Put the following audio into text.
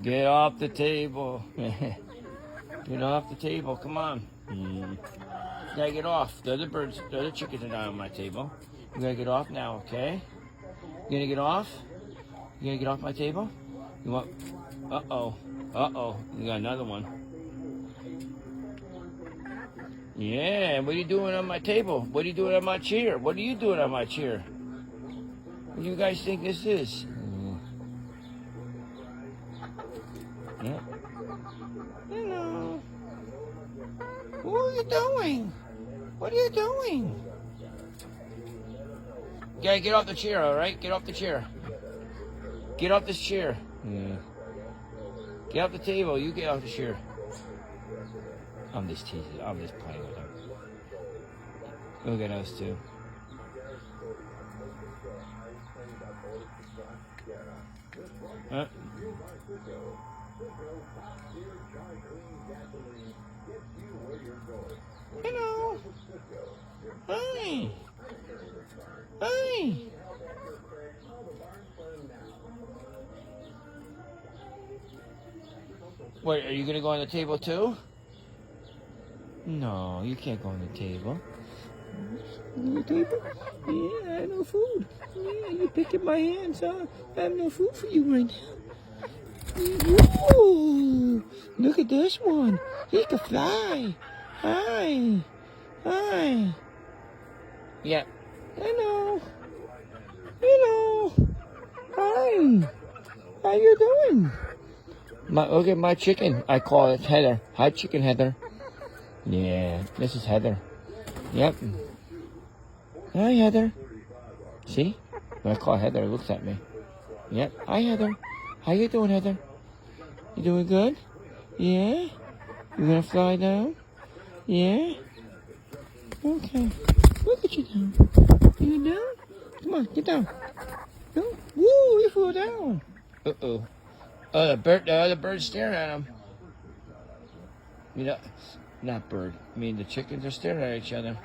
Get off the table. Get off the table. Come on. Gotta get off. The other birds, the other chickens are not on my table. You gotta get off now, okay? You gonna get off? You gonna get off my table? You want? Uh-oh. Uh-oh. You got another one. Yeah, what are you doing on my table? What are you doing on my chair? What are you doing on my chair? What do you guys think this is? Yeah. Hello. What are you doing? What are you doing? You gotta get off the chair, all right? Get off the chair. Get off this chair. Yeah. Get off the table. You get off the chair. I'm just teasing. I'm just playing with them. Look at us two. Huh? Hello. Hi. Hi. What, are you gonna go on the table too? No, you can't go on the table. On the table? Yeah, I have no food. Yeah, you're picking my hands, huh? I have no food for you right now. Whoa! Look at this one. He can fly. Hi. Hi. Yeah. Hello. Hello. Hi. How you doing? Look at my chicken. I call it Heather. Hi, chicken Heather. Yeah, this is Heather. Yep. Hi, Heather. See? When I call Heather, it looks at me. Yep. Hi, Heather. How you doing, Heather? You doing good? Yeah? You gonna fly down? Yeah? Okay. Look at you down. You down? Come on, get down. No? Woo, you flew down. Uh-oh. Oh, the other bird's staring at him. You know, not bird. I mean, the chickens are staring at each other.